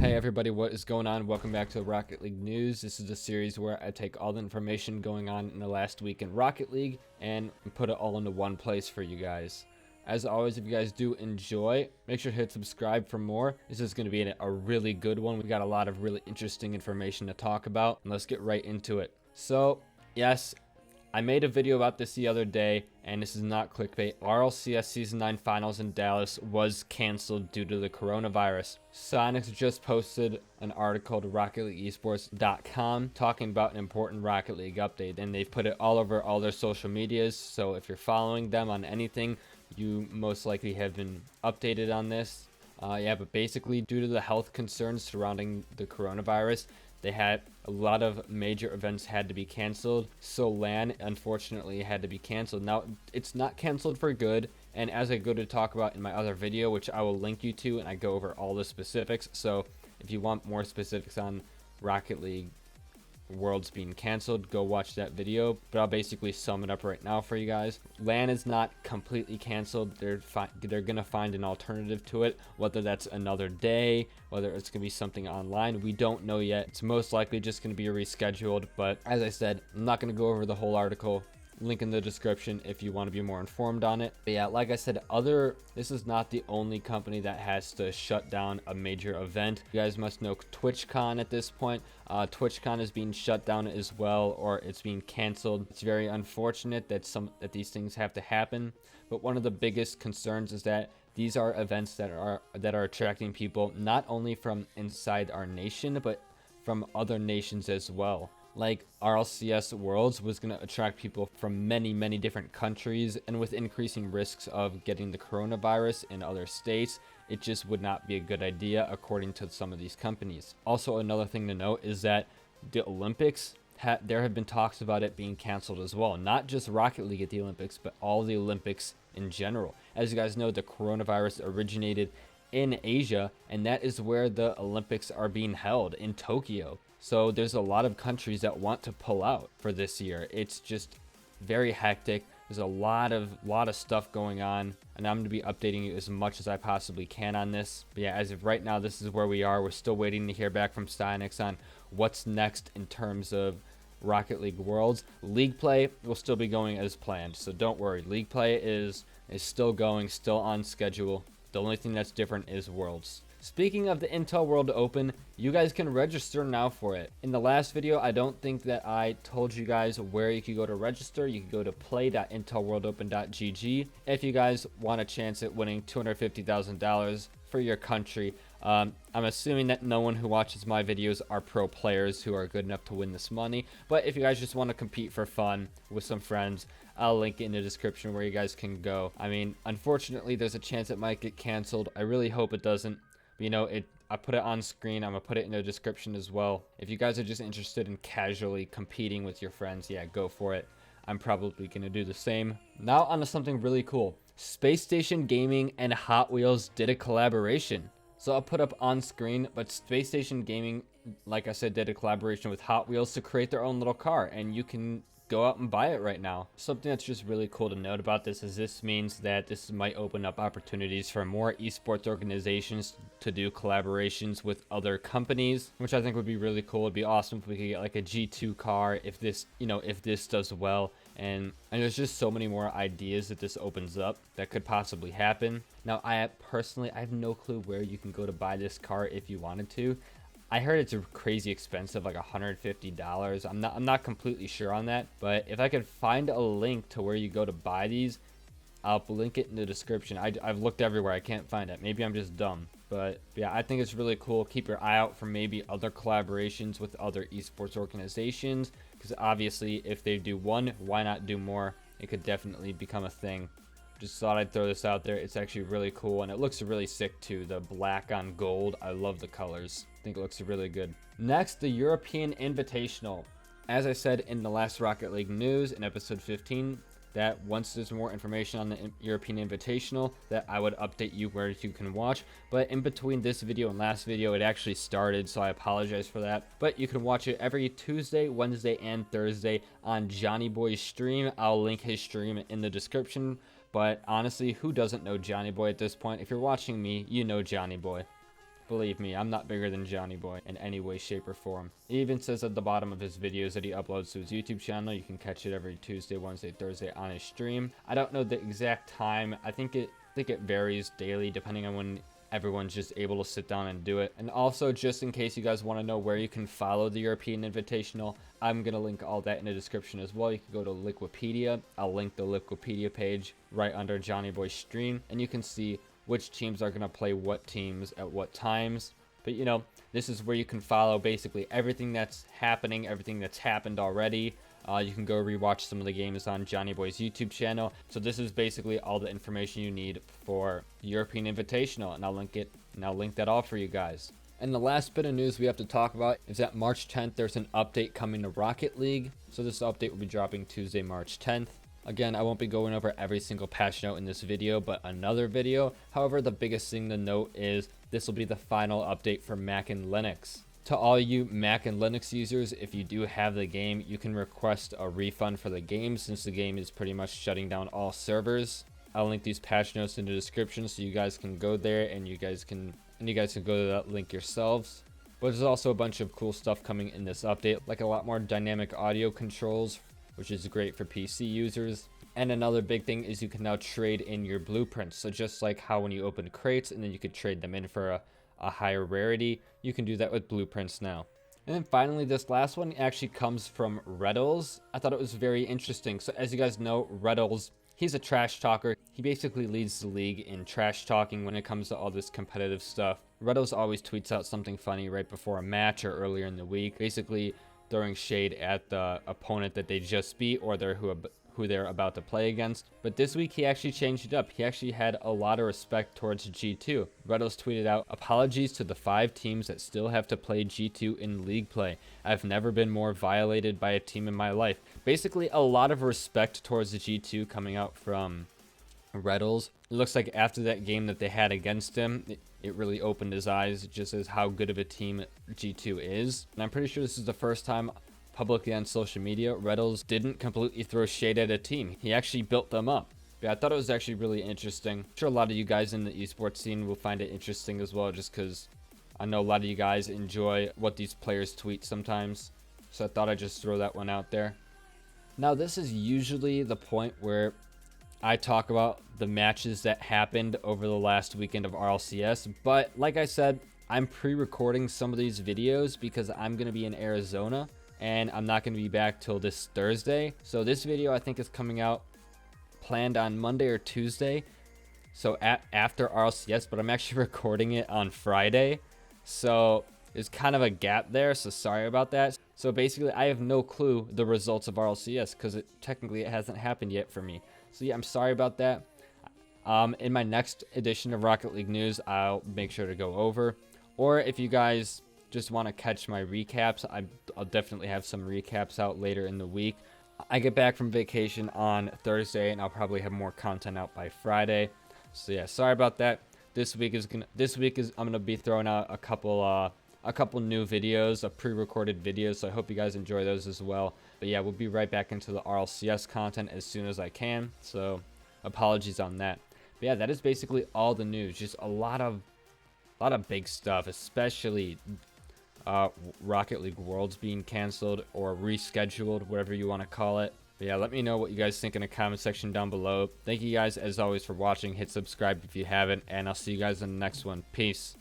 Hey everybody, what is going on? Welcome back to Rocket League News. This is a series where I take all the information going on in the last week in Rocket League and put it all into one place for you guys. As always, if you guys do enjoy, make sure to hit subscribe for more. This is going to be a really good one. We got a lot of really interesting information to talk about, and let's get right into it. So, yes, I made a video about this the other day, and this is not clickbait. Rlcs Season 9 Finals in Dallas was canceled due to the coronavirus. Sonics just posted an article to RocketLeagueEsports.com talking about an important Rocket League update, and they've put it all over all their social medias, so if you're following them on anything, you most likely have been updated on this. But basically, due to the health concerns surrounding the coronavirus, they had a lot of major events had to be canceled. So LAN, unfortunately, had to be canceled. Now, it's not canceled for good. And as I go to talk about in my other video, which I will link you to, and I go over all the specifics. So if you want more specifics on Rocket League Worlds being canceled, go watch that video, but I'll basically sum it up right now for you guys. LAN is not completely canceled. They're gonna find an alternative to it, whether that's another day, whether it's gonna be something online, we don't know yet. It's most likely just gonna be rescheduled, but as I said, I'm not gonna go over the whole article. Link in the description if you want to be more informed on it. But yeah, like I said, this is not the only company that has to shut down a major event. You guys must know TwitchCon at this point. TwitchCon is being shut down as well, or it's being canceled. It's very unfortunate that these things have to happen. But one of the biggest concerns is that these are events that are attracting people not only from inside our nation, but from other nations as well. Like RLCS Worlds was going to attract people from many different countries, and with increasing risks of getting the coronavirus in other states, it just would not be a good idea according to some of these companies. Also, another thing to note is that the Olympics, there have been talks about it being canceled as well. Not just Rocket League at the Olympics, but all the Olympics in general. As you guys know, the coronavirus originated in Asia, and that is where the Olympics are being held, in Tokyo. So there's a lot of countries that want to pull out for this year. It's just very hectic. There's a lot of stuff going on, and I'm going to be updating you as much as I possibly can on this. But yeah, as of right now, this is where we are. We're still waiting to hear back from Sonics on what's next in terms of Rocket League Worlds. League play will still be going as planned, so don't worry. League play is still going, still on schedule. The only thing that's different is Worlds. Speaking of the Intel World Open, you guys can register now for it. In the last video, I don't think that I told you guys where you could go to register. You can go to play.intelworldopen.gg if you guys want a chance at winning $250,000 for your country. I'm assuming that no one who watches my videos are pro players who are good enough to win this money, but if you guys just want to compete for fun with some friends, I'll link it in the description where you guys can go. I mean, unfortunately, there's a chance it might get canceled. I really hope it doesn't. But, you know, I put it on screen. I'm going to put it in the description as well. If you guys are just interested in casually competing with your friends, yeah, go for it. I'm probably going to do the same. Now on to something really cool. Space Station Gaming and Hot Wheels did a collaboration. So I'll put up on screen, but Space Station Gaming, like I said, did a collaboration with Hot Wheels to create their own little car, and you can go out and buy it right now. Something that's just really cool to note about this is this means that this might open up opportunities for more esports organizations to do collaborations with other companies, which I think would be really cool. It'd be awesome if we could get like a G2 car if this does well. And there's just so many more ideas that this opens up that could possibly happen. Now, I have no clue where you can go to buy this car if you wanted to. I heard it's crazy expensive, like $150. I'm not completely sure on that, but if I could find a link to where you go to buy these, I'll link it in the description. I've looked everywhere. I can't find it. Maybe I'm just dumb. But yeah, I think it's really cool. Keep your eye out for maybe other collaborations with other esports organizations, because obviously if they do one, why not do more? It could definitely become a thing. Just thought I'd throw this out there. It's actually really cool, and it looks really sick too. The black on gold. I love the colors. I think it looks really good. Next, the European Invitational. As I said in the last Rocket League news in episode 15, that once there's more information on the European Invitational, that I would update you where you can watch. But in between this video and last video, it actually started, so I apologize for that. But you can watch it every Tuesday, Wednesday, and Thursday on Johnny Boy's stream. I'll link his stream in the description. But honestly, who doesn't know Johnny Boy at this point? If you're watching me, you know Johnny Boy. Believe me, I'm not bigger than Johnny Boy in any way, shape, or form. He even says at the bottom of his videos that he uploads to his YouTube channel. You can catch it every Tuesday, Wednesday, Thursday on his stream. I don't know the exact time. I think it varies daily depending on when everyone's just able to sit down and do it. And also, just in case you guys want to know where you can follow the European Invitational, I'm going to link all that in the description as well. You can go to Liquipedia. I'll link the Liquipedia page right under Johnny Boy's stream, and you can see which teams are going to play what teams at what times. But you know, this is where you can follow basically everything that's happening, everything that's happened already. You can go rewatch some of the games on Johnny Boy's YouTube channel. So this is basically all the information you need for European Invitational, and I'll link that all for you guys. And the last bit of news we have to talk about is that March 10th, there's an update coming to Rocket League. So this update will be dropping Tuesday, March 10th. Again, I won't be going over every single patch note in this video, but another video. However, the biggest thing to note is this will be the final update for Mac and Linux. To all you Mac and Linux users, if you do have the game, you can request a refund for the game since the game is pretty much shutting down all servers. I'll link these patch notes in the description so you guys can go there and you guys can go to that link yourselves. But there's also a bunch of cool stuff coming in this update, like a lot more dynamic audio controls, which is great for PC users. And another big thing is you can now trade in your blueprints. So just like how when you open crates and then you could trade them in for a higher rarity, you can do that with blueprints now. And then finally, this last one actually comes from Retals. I thought it was very interesting. So as you guys know, Retals, he's a trash talker. He basically leads the league in trash talking when it comes to all this competitive stuff. Retals always tweets out something funny right before a match or earlier in the week, basically throwing shade at the opponent that they just beat or who they're about to play against. But this week he actually changed it up. He actually had a lot of respect towards G2. Retals tweeted out, "Apologies to the 5 teams that still have to play G2 in league play. I've never been more violated by a team in my life." Basically a lot of respect towards the G2 coming out from Retals. It looks like after that game that they had against him, it really opened his eyes just as how good of a team G2 is. And I'm pretty sure this is the first time publicly on social media Retals didn't completely throw shade at a team. He actually built them up. Yeah, I thought it was actually really interesting. I'm sure a lot of you guys in the esports scene will find it interesting as well, just because I know a lot of you guys enjoy what these players tweet sometimes. So I thought I'd just throw that one out there. Now this is usually the point where I talk about the matches that happened over the last weekend of RLCS, but like I said, I'm pre-recording some of these videos because I'm going to be in Arizona and I'm not going to be back till this Thursday. So this video I think is coming out planned on Monday or Tuesday, so after RLCS, but I'm actually recording it on Friday. So there's kind of a gap there, so sorry about that. So basically I have no clue the results of RLCS because technically it hasn't happened yet for me. So yeah, I'm sorry about that. In my next edition of Rocket League News, I'll make sure to go over. Or if you guys just want to catch my recaps, I'll definitely have some recaps out later in the week. I get back from vacation on Thursday, and I'll probably have more content out by Friday. So yeah, sorry about that. This week I'm gonna be throwing out a couple new videos, pre-recorded videos. So I hope you guys enjoy those as well. But yeah, we'll be right back into the RLCS content as soon as I can. So apologies on that. But yeah, that is basically all the news. Just a lot of big stuff, especially Rocket League Worlds being canceled or rescheduled, whatever you want to call it. But yeah, let me know what you guys think in the comment section down below. Thank you guys as always for watching. Hit subscribe if you haven't, and I'll see you guys in the next one. Peace.